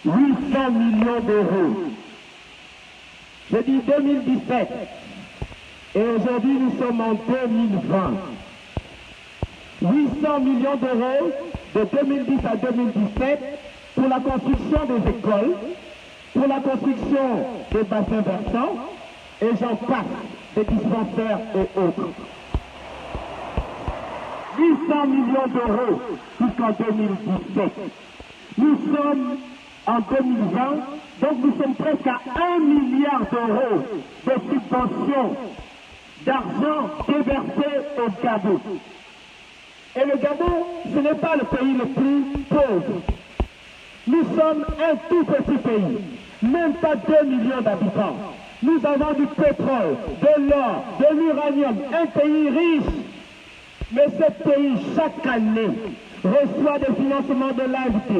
800 millions d'euros. Je dis 2017. Et aujourd'hui, nous sommes en 2020. 800 millions d'euros de 2010 à 2017 pour la construction des écoles, pour la construction des bassins versants, et j'en passe, des dispensaires et autres. 800 millions d'euros jusqu'en 2017. Nous sommes en 2020, donc nous sommes presque à 1 milliard d'euros de subventions, d'argent déversé au Gabon. Et le Gabon, ce n'est pas le pays le plus pauvre. Nous sommes un tout petit pays, même pas 2 millions d'habitants. Nous avons du pétrole, de l'or, de l'uranium, un pays riche. Mais ce pays, chaque année, reçoit des financements de l'AFD,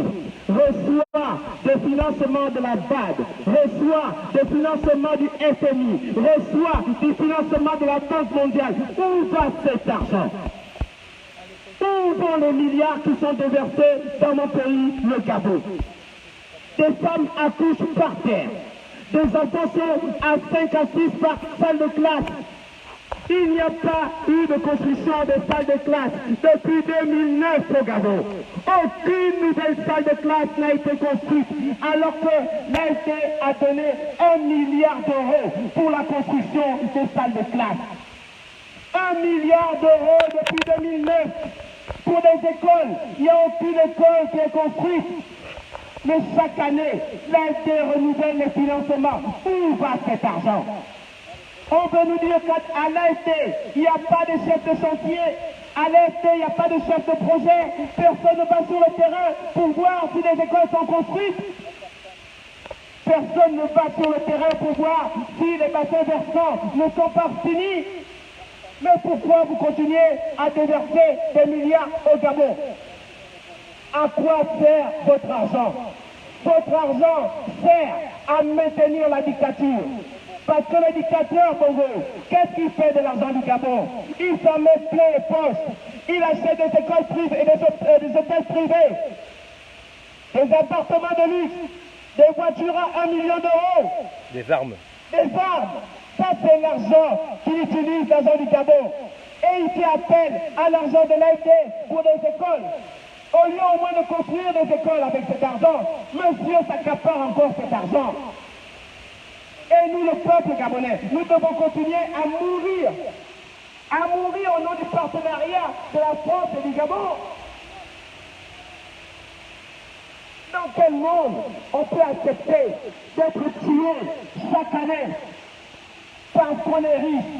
reçoit des financements de la BAD, reçoit des financements du FMI, reçoit des financements de la Banque mondiale. Où va cet argent? Où vont les milliards qui sont déversés dans mon pays, le Gabon? Des femmes accouchent par terre. Des enfants sont à 5 à 6 par salle de classe. Il n'y a pas eu de construction de salles de classe depuis 2009 au Gabon. Aucune nouvelle salle de classe n'a été construite, alors que l'AFD a donné 1 milliard d'euros pour la construction des salles de classe. 1 milliard d'euros depuis 2009 pour des écoles. Il n'y a aucune école qui est construite. Mais chaque année, l'AFD renouvelle les financements. Où va cet argent? On veut nous dire qu'à l'AFD, il n'y a pas de chef de chantier. À l'AFD, il n'y a pas de chef de projet. Personne ne va sur le terrain pour voir si les écoles sont construites. Personne ne va sur le terrain pour voir si les bassins versants ne sont pas finis. Mais pourquoi vous continuez à déverser des milliards au Gabon? À quoi sert votre argent? Votre argent sert à maintenir la dictature. Parce que le dictateur Bongo, qu'est-ce qu'il fait de l'argent du Gabon? Il s'en met plein les poches. Il achète des écoles privées et des hôtels privés, des appartements de luxe, des voitures à 1 million d'euros. Des armes. Des armes. Ça, c'est l'argent qu'il utilise, l'argent du Gabon. Et il fait appel à l'argent de l'AFD pour des écoles. Au lieu au moins de construire des écoles avec cet argent, monsieur s'accapare encore cet argent. Et nous, le peuple gabonais, nous devons continuer à mourir au nom du partenariat de la France et du Gabon. Dans quel monde on peut accepter d'être tué chaque année parce qu'on est riche?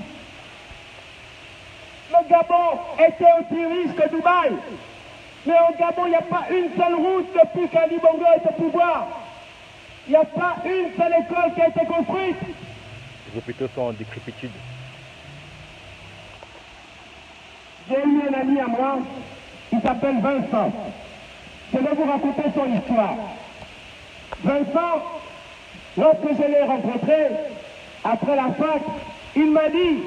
Le Gabon était aussi riche que Dubaï. Mais au Gabon, il n'y a pas une seule route depuis qu'Ali Bongo est au pouvoir. Il n'y a pas une seule école qui a été construite. Les hôpitaux sont en décrépitude. J'ai eu un ami à moi, il s'appelle Vincent. Je vais vous raconter son histoire. Vincent, lorsque je l'ai rencontré, après la fac, il m'a dit,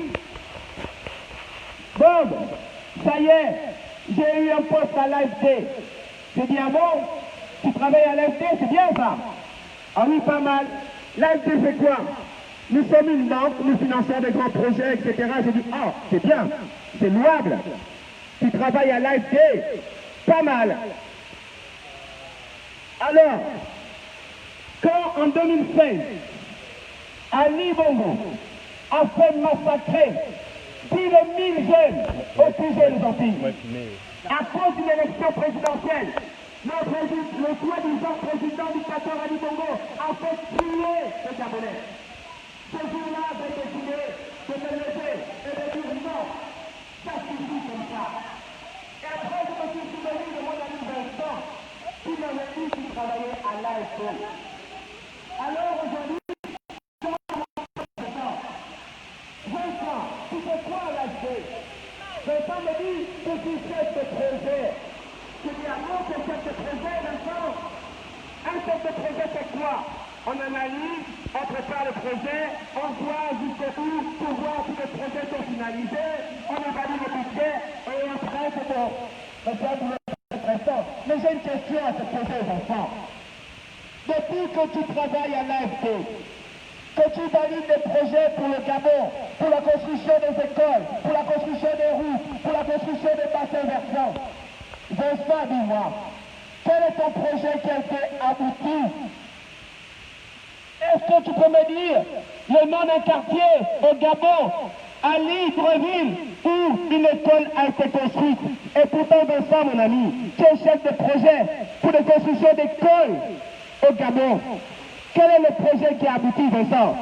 Bob, ça y est, j'ai eu un poste à l'AFD. J'ai dit, ah bon, tu travailles à l'AFD, c'est bien ça? Ah oui, pas mal. L'AFD fait quoi? Nous sommes une banque, nous finançons des grands projets, etc. J'ai dit, ah, c'est bien, c'est louable. Tu travailles à l'AFD, pas mal. Alors, quand en 2016, Ali Bongo a fait massacrer plus de 1000 jeunes au sujet des Antilles, à cause d'une élection présidentielle, le soi-disant président dictateur Ali Bongo a fait tuer les Gabonais. Ce jour-là, j'ai décidé de me lever et de dire non, ça suffit comme ça. Et après, je me suis souvenu de mon ami Vincent qui m'avait dit qu'il travaillait à l'AFD. Alors aujourd'hui, Vincent, tu fais quoi à l'AFD? Vincent me dit que je suis chef de projet. Je dis, ah non, c'est chef de projet, Vincent. Un chef de projet, c'est quoi? On analyse, on prépare le projet, on voit jusqu'au bout pour voir si les projets sont finalisés, on évalue le budget et après c'est bon. Mais j'ai une question à te poser aux enfants. Depuis que tu travailles à l'AFP, que tu valides des projets pour le Gabon, pour la construction des écoles, pour la construction des routes, pour la construction des bassins versants, Vincent, dis-moi, quel est ton projet qui a été abouti? Est-ce que tu peux me dire le nom d'un quartier au Gabon, à Libreville, où une école a été construite? Et pourtant, Vincent, mon ami, tu es chef de projet pour la construction d'écoles au Gabon. Quel est le projet qui a abouti, Vincent?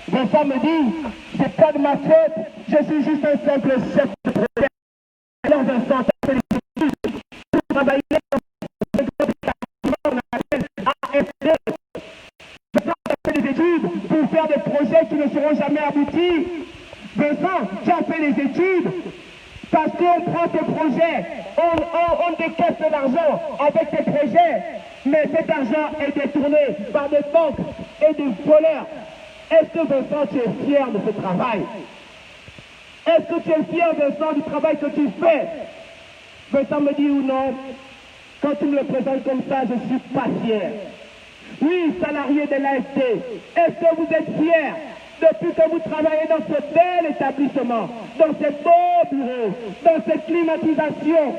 Vincent me dit, c'est pas de ma faute, je suis juste un simple chef de projet. Alors Vincent, tu as fait des études pour travailler dans le AFP. Vincent, tu as fait des études pour faire des projets qui ne seront jamais aboutis. Vincent, tu as fait des études parce qu'on prend tes projets, on décaisse de l'argent avec tes projets, mais cet argent est détourné par des banques et des voleurs. Est-ce que Vincent, tu es fier de ce travail? Est-ce que tu es fier, Vincent, du travail que tu fais? Vincent me dit ou non, quand tu me le présentes comme ça, je ne suis pas fier. Oui, salarié de l'AFP, est-ce que vous êtes fier depuis que vous travaillez dans ce bel établissement, dans ces beaux bureaux, dans cette climatisation?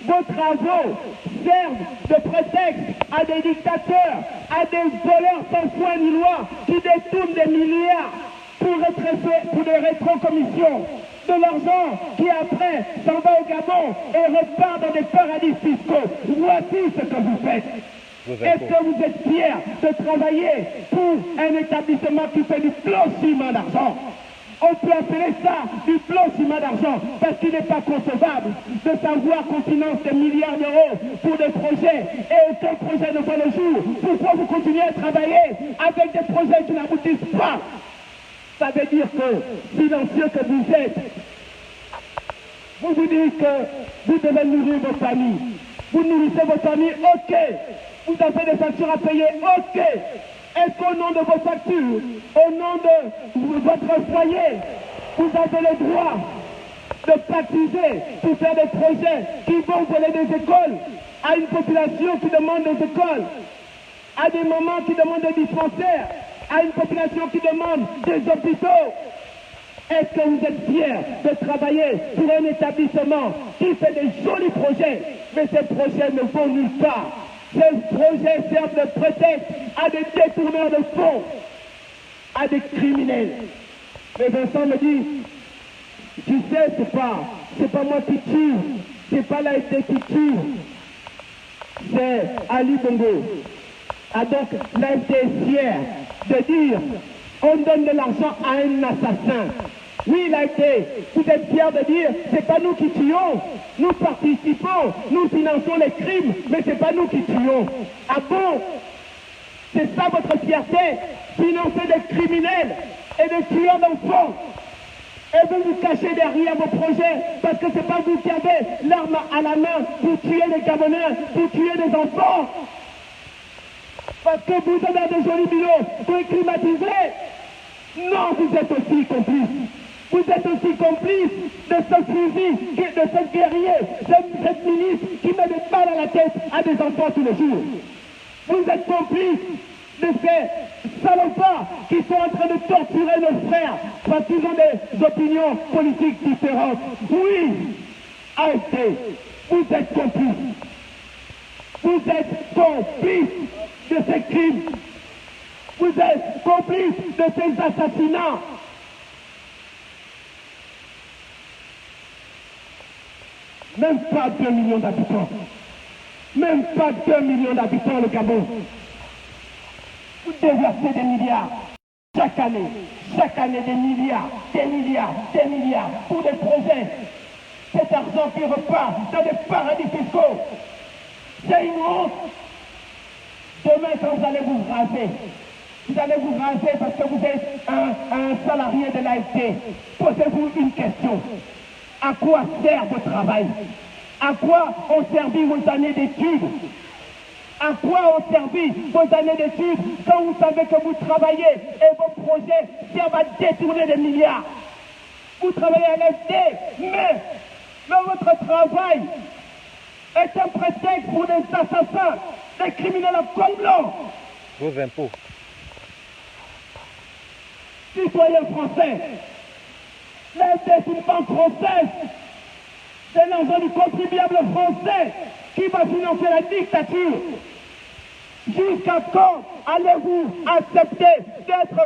Vos travaux servent de prétexte à des dictateurs, à des voleurs sans foi ni loi qui détournent des milliards pour des rétrocommissions, de l'argent qui après s'en va au Gabon et repart dans des paradis fiscaux. Voici ce que vous faites. Est-ce que vous êtes fiers de travailler pour un établissement qui fait du blanchiment d'argent? On peut appeler ça du blanchiment d'argent parce qu'il n'est pas concevable de savoir qu'on finance des milliards d'euros pour des projets et aucun projet ne voit le jour. Pourquoi vous continuez à travailler avec des projets qui n'aboutissent pas? Ça veut dire que, silencieux que vous êtes, vous vous dites que vous devez nourrir vos familles. Vous nourrissez vos familles, ok. Vous avez des factures à payer, ok. Est-ce qu'au nom de vos factures, au nom de votre foyer, vous avez le droit de baptiser pour faire des projets qui vont voler des écoles à une population qui demande des écoles, à des mamans qui demandent des dispensaires, à une population qui demande des hôpitaux? Est-ce que vous êtes fiers de travailler pour un établissement qui fait des jolis projets, mais ces projets ne vont nulle part? Ces projets servent de prétexte à des détourneurs de fonds, à des criminels. Mais Vincent me dit, tu sais, c'est pas moi qui tue, c'est pas l'AFP qui tue, c'est Ali Bongo. Ah donc l'AFP est fier de dire, on donne de l'argent à un assassin. Oui, l'AFP, vous êtes fiers de dire, c'est pas nous qui tuons, nous participons, nous finançons les crimes, mais c'est pas nous qui tuons. Ah bon? C'est ça votre fierté? Financer des criminels et des tueurs d'enfants? Et vous vous cachez derrière vos projets parce que c'est pas vous qui avez l'arme à la main pour tuer les Gabonais, pour tuer des enfants? Parce que vous avez des jolis bureaux pour les climatiser? Non, vous êtes aussi complices. Vous êtes aussi complice de ce fusil, de ce guerrier, cette milice qui met des balles à la tête à des enfants tous les jours. Vous êtes complice de ces salopards qui sont en train de torturer nos frères parce qu'ils ont des opinions politiques différentes. Oui, AFP, vous êtes complice. Vous êtes complice de ces crimes. Vous êtes complice de ces assassinats. Même pas 2 millions d'habitants. Même pas 2 millions d'habitants le Gabon. Vous déversez des milliards. Chaque année des milliards, des milliards, des milliards pour des projets. Cet argent qui repart dans des paradis fiscaux. C'est une honte. Demain, quand vous allez vous raser parce que vous êtes un salarié de l'AFP. Posez-vous une question. À quoi sert votre travail? À quoi ont servi vos années d'études? À quoi ont servi vos années d'études quand vous savez que vous travaillez et vos projets servent à détourner des milliards? Vous travaillez à l'AFP, mais votre travail est un prétexte pour des assassins, des criminels à col blanc. Vos impôts. Citoyens français, l'AFD est une banque française. C'est l'argent du contribuable français qui va financer la dictature. Jusqu'à quand allez-vous accepter d'être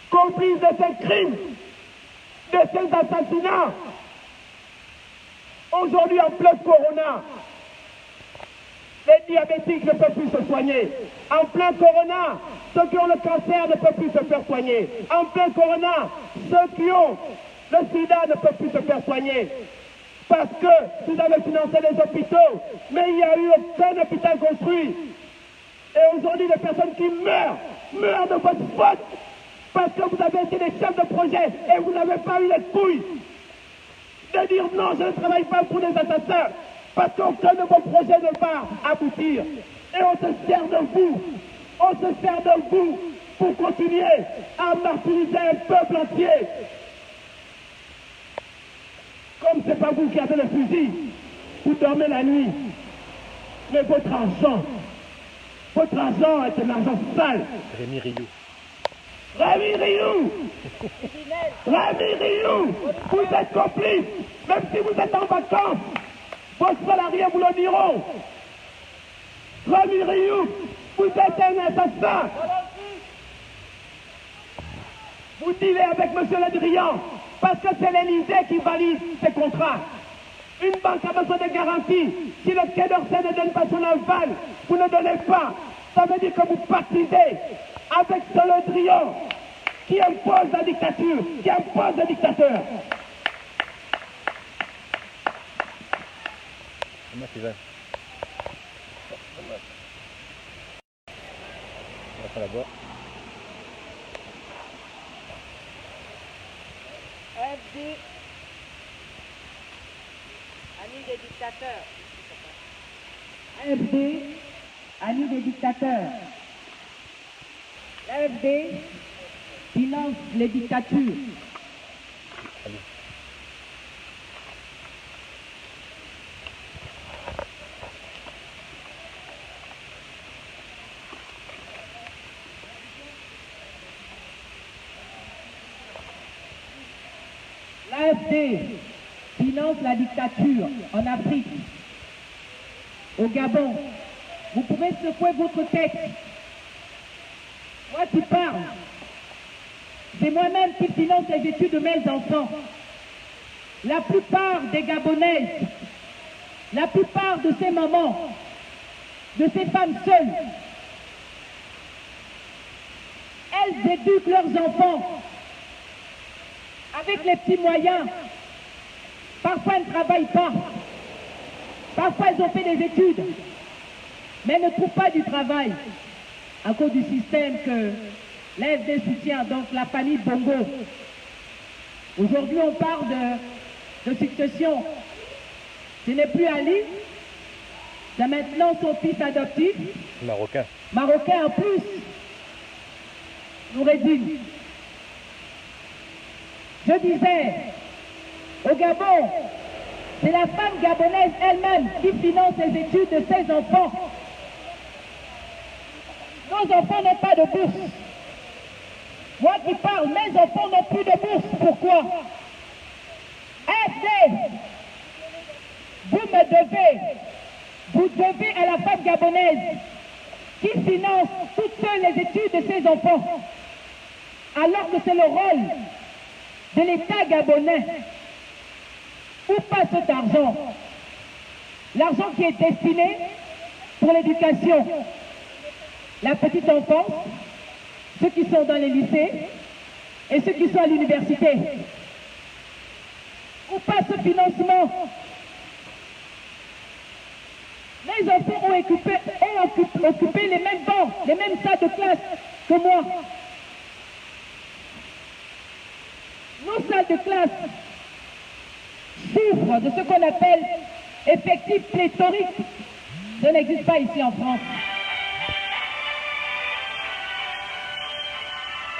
complice de ces crimes, de ces assassinats? Aujourd'hui, en plein corona, les diabétiques ne peuvent plus se soigner. En plein corona, ceux qui ont le cancer ne peuvent plus se faire soigner. En plein corona, ceux qui ont le sida ne peuvent plus se faire soigner. Parce que vous avez financé les hôpitaux, mais il n'y a eu aucun hôpital construit. Et aujourd'hui, les personnes qui meurent de votre faute, parce que vous avez été des chefs de projet et vous n'avez pas eu les couilles de dire non, je ne travaille pas pour des assassins, parce qu'aucun de vos projets ne va aboutir. Et on se sert de vous pour continuer à martyriser un peuple entier. Comme c'est pas vous qui avez le fusil, vous dormez la nuit. Mais votre argent est un argent sale. Rémi Rioux. Rémi Rioux, vous êtes complice, même si vous êtes en vacances, vos salariés vous le diront. Rémi Rioux, vous êtes un assassin. Vous dealez avec M. Le Drian, parce que c'est l'Élysée qui valide ces contrats. Une banque a besoin de garanties. Si le Quai d'Orsay ne donne pas son aval, vous ne donnez pas. Ça veut dire que vous pactisez avec ce Le Drian qui impose la dictature, qui impose le dictateur. Là-bas. AFD, amis des dictateurs. AFD, amis des dictateurs. L'AFD finance les dictatures. L'AFD finance la dictature en Afrique, au Gabon. Vous pouvez secouer votre tête. Moi qui parle, c'est moi-même qui finance les études de mes enfants. La plupart des Gabonaises, la plupart de ces mamans, de ces femmes seules, elles éduquent leurs enfants avec les petits moyens. Parfois, elles ne travaillent pas. Parfois, elles ont fait des études, mais ne trouvent pas du travail à cause du système que l'AFD soutient, donc la famille Bongo. Aujourd'hui, on parle de succession. Ce n'est plus Ali, c'est maintenant son fils adoptif. Marocain. Marocain en plus. Noureddine. Je disais, au Gabon, c'est la femme gabonaise elle-même qui finance les études de ses enfants. Nos enfants n'ont pas de bourse. Moi qui parle, mes enfants n'ont plus de bourse. Pourquoi? AFD, vous devez à la femme gabonaise qui finance toutes seules les études de ses enfants, alors que c'est le rôle de l'État gabonais. Où passe cet argent? L'argent qui est destiné pour l'éducation, la petite enfance, ceux qui sont dans les lycées et ceux qui sont à l'université. Où passe ce financement? Les enfants ont occupé les mêmes bancs, les mêmes salles de classe que moi. Nos salles de classe souffrent de ce qu'on appelle effectif pléthorique. Ça n'existe pas ici en France.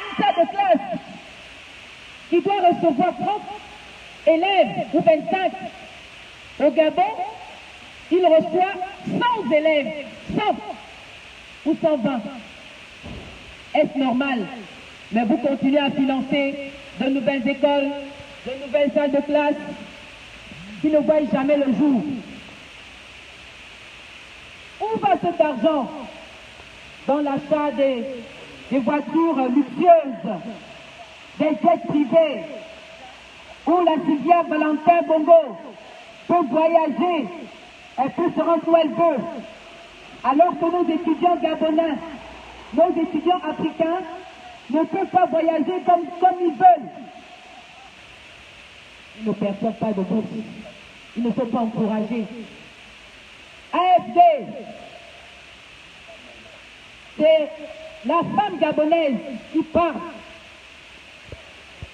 Une salle de classe qui doit recevoir 30 élèves ou 25 au Gabon, il reçoit 100 élèves. 100. ou 120. Est-ce normal? Mais vous continuez à financer de nouvelles écoles, de nouvelles salles de classe qui ne voient jamais le jour. Où va cet argent? Dans l'achat des voitures luxueuses, des jets privés, où la Sylvia Valentin Bongo peut voyager, elle peut se rendre où elle veut, alors que nos étudiants gabonais, nos étudiants africains ne peuvent pas voyager comme ils veulent. Ils ne perçoivent pas de bourse, ils ne sont pas encouragés. AFD, c'est la femme gabonaise qui parle.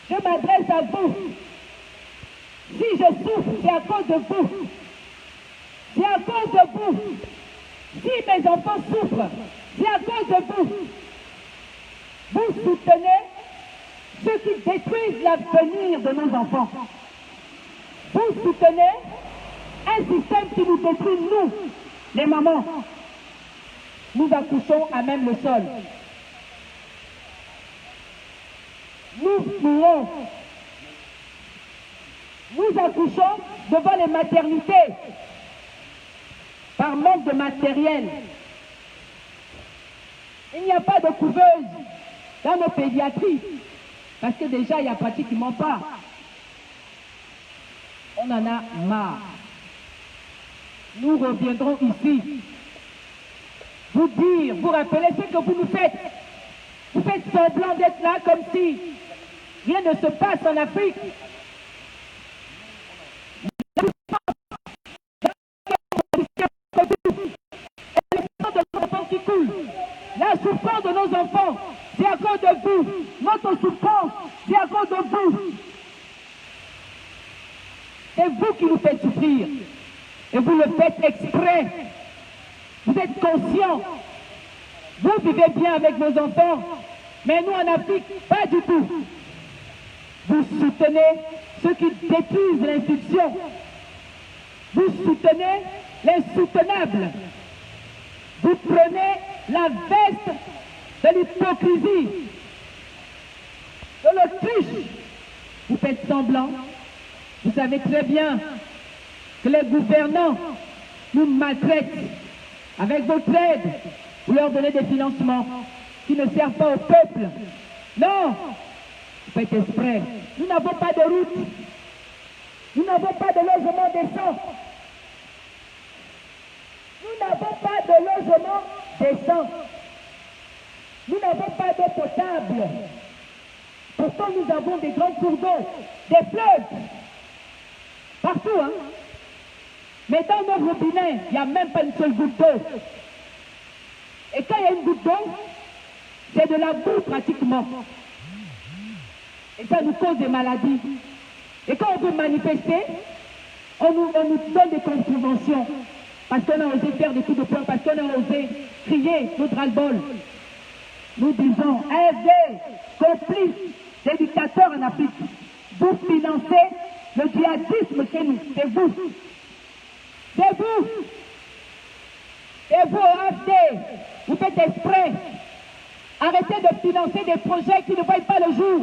Je m'adresse à vous. Si je souffre, c'est à cause de vous. C'est à cause de vous. Si mes enfants souffrent, c'est à cause de vous. Vous soutenez ceux qui détruisent l'avenir de nos enfants. Vous soutenez un système qui nous détruit, nous, les mamans. Nous accouchons à même le sol. Nous mourons. Nous accouchons devant les maternités par manque de matériel. Il n'y a pas de couveuse dans nos pédiatries parce que déjà il n'y a pratiquement pas. On en a marre. Nous reviendrons ici vous dire, vous rappeler ce que vous nous faites. Vous faites semblant d'être là comme si rien ne se passe en Afrique. La souffrance de nos enfants, c'est à cause de vous. Notre souffrance, c'est à cause de vous. C'est vous qui nous faites souffrir. Et vous le faites exprès. Vous êtes conscients. Vous vivez bien avec vos enfants. Mais nous en Afrique, pas du tout. Vous soutenez ceux qui détruisent l'institution. Vous soutenez l'insoutenable. Vous prenez la veste de l'hypocrisie, de l'autruche. Vous faites semblant. Vous savez très bien que les gouvernants nous maltraitent. Avec votre aide, vous leur donnez des financements qui ne servent pas au peuple. Non, vous faites exprès. Nous n'avons pas de route. Nous n'avons pas de logement décent. Nous n'avons pas de logement décent. Nous n'avons pas d'eau potable. Pourtant, nous avons des grands cours d'eau, des fleuves. Partout, hein. Mais dans nos robinets, il n'y a même pas une seule goutte d'eau. Et quand il y a une goutte d'eau, c'est de la boue pratiquement. Et ça nous cause des maladies. Et quand on veut manifester, on nous donne des contraventions. Parce qu'on a osé faire des coups de poing, parce qu'on a osé crier notre ras-le-bol. Nous disons, AFD, complice des dictateurs en Afrique, vous financez le djihadisme chez nous, c'est vous. C'est vous. Et vous, AFD, vous faites exprès. Arrêtez de financer des projets qui ne voient pas le jour.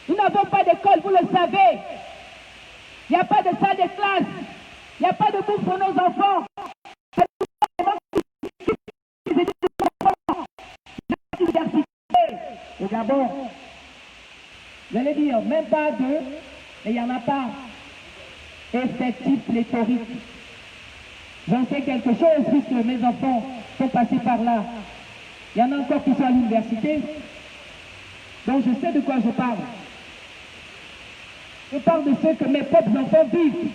Nous n'avons pas d'école, vous le savez. Il n'y a pas de salle de classe. Il n'y a pas de bouffe pour nos enfants. Au Gabon, j'allais dire, même pas deux, mais il n'y en a pas. Effectif pléthorique. J'en sais quelque chose puisque mes enfants sont passés par là. Il y en a encore qui sont à l'université. Donc je sais de quoi je parle. Je parle de ce que mes propres enfants vivent.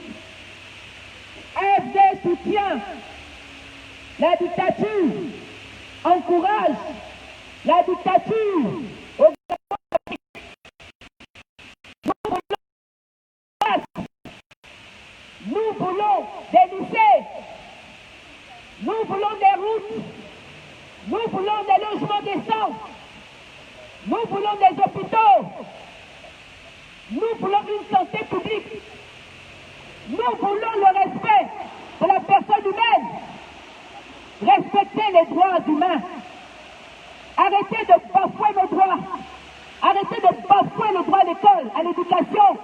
AFD soutient la dictature, encourage la dictature au Gabon. Nous voulons des lycées, nous voulons des routes, nous voulons des logements décents, nous voulons des hôpitaux, nous voulons une santé publique, nous voulons le respect de la personne humaine, respecter les droits humains. Arrêtez de bafouer nos droits. Arrêtez de bafouer le droit à l'école, à l'éducation.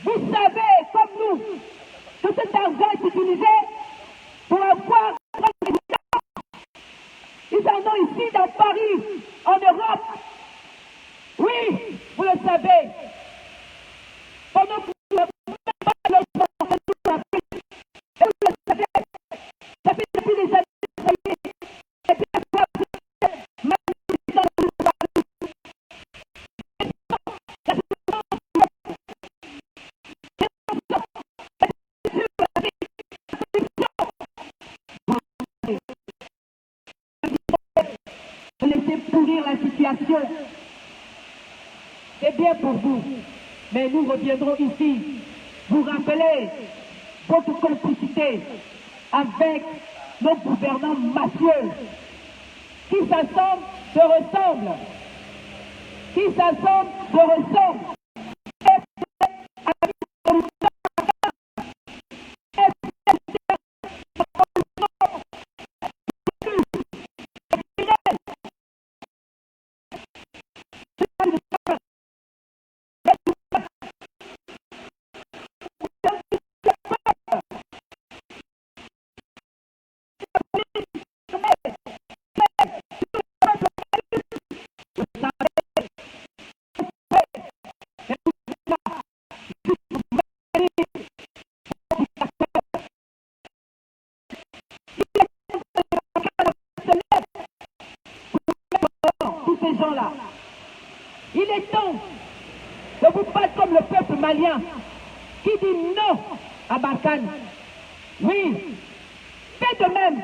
Vous savez, comme nous, que cet argent est utilisé pour avoir un résultat. Ils en ont ici dans Paris, en Europe. Oui, vous le savez. Pendant que vous n'avez pas de logement, et vous le savez, ça fait depuis des années que vous voyez, et puis la fois, laissez pourrir la situation. C'est bien pour vous, mais nous reviendrons ici vous rappeler votre complicité avec nos gouvernants mafieux qui s'assemblent, se ressemblent, qui s'assemblent, se ressemblent. Là. Il est temps de vous battre comme le peuple malien qui dit non à Barkhane. Oui, faites de même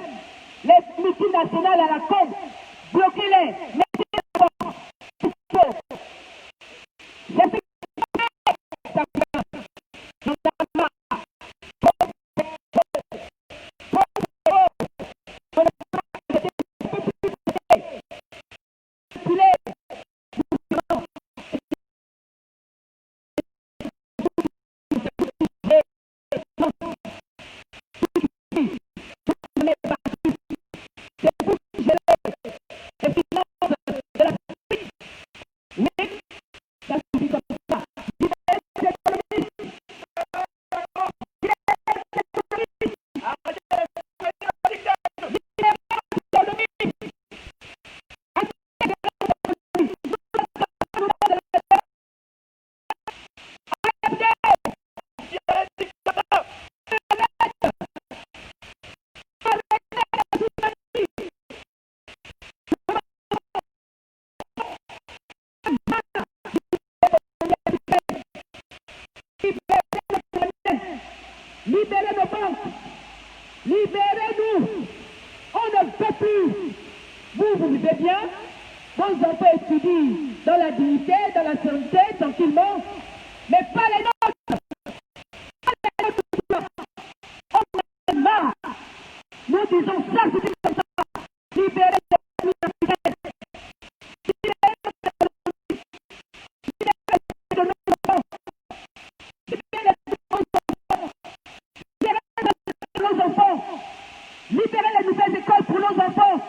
les multinationales à la con, bloquez-les, mettez-les devant. Libérez nos banques, libérez-nous, on ne peut plus. Vous vivez bien, vos enfants étudient dans la dignité, dans la santé, tranquillement, mais pas les nôtres. On a marre. Nous disons ça, c'est comme ça. Libérez les universités. Libérez les nouvelles écoles pour nos enfants.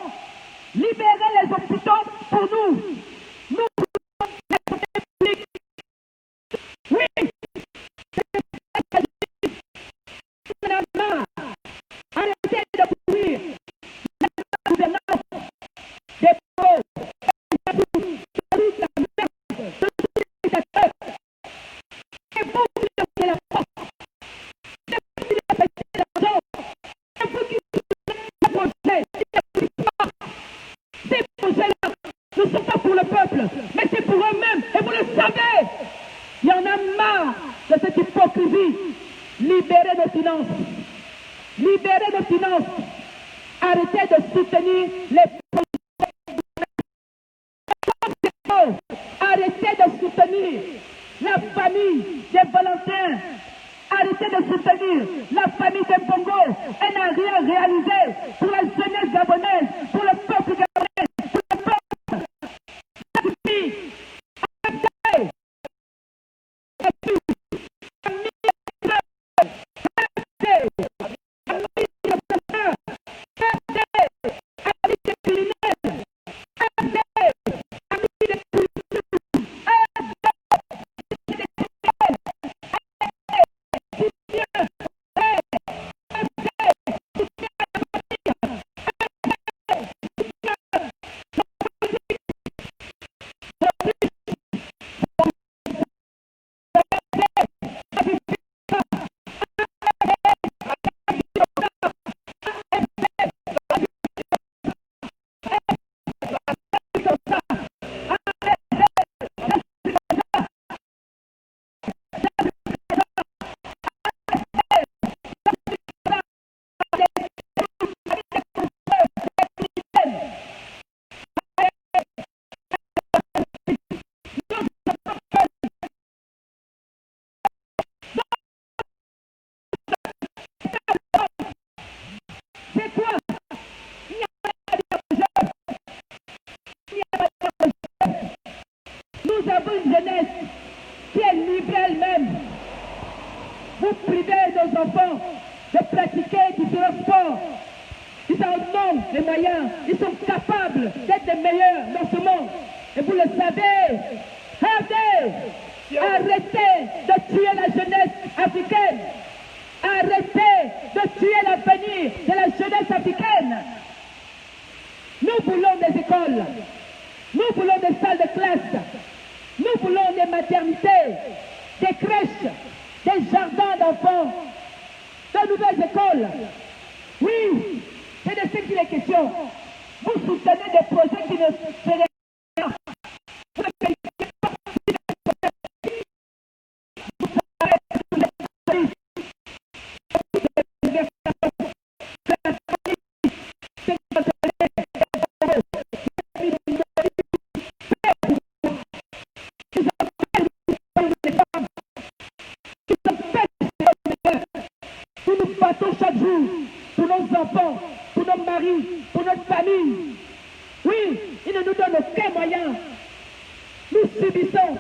Libérez les hôpitaux pour nous. Nous voulons la santé publique. Oui, c'est la main. Arrêtez de courir. La gouvernance des pauvres. Et vous qui lancez la porte. Et vous qui lancez l'argent. Et vous qui ces projets-là ne sont pas pour le peuple, mais c'est pour eux-mêmes, et vous le savez. Il y en a marre de cette hypocrisie. Libérez nos finances. Libérez nos finances. Arrêtez de soutenir les projets. Arrêtez de soutenir la famille des Valentins. Arrêtez de soutenir la famille de Bongo. Elle n'a rien réalisé pour la jeunesse gabonaise, pour le peuple gabonais, pour le peuple. Nous avons une jeunesse qui est livrée elle-même. Vous privez nos enfants de pratiquer différents sports. Ils en ont les moyens. Ils sont capables d'être les meilleurs dans ce monde. Et vous le savez. Arrêtez de tuer la jeunesse africaine. Arrêtez de tuer l'avenir de la jeunesse africaine. Nous voulons des écoles. Nous voulons des salles de classe. Nous voulons des maternités, des crèches, des jardins d'enfants, de nouvelles écoles. Oui, c'est de ce qu'il est question. Vous soutenez des projets qui ne seraient rien. Vous ne qualifiez pas chaque jour pour nos enfants, pour nos maris, pour notre famille. Oui, ils ne nous donnent aucun moyen. Nous subissons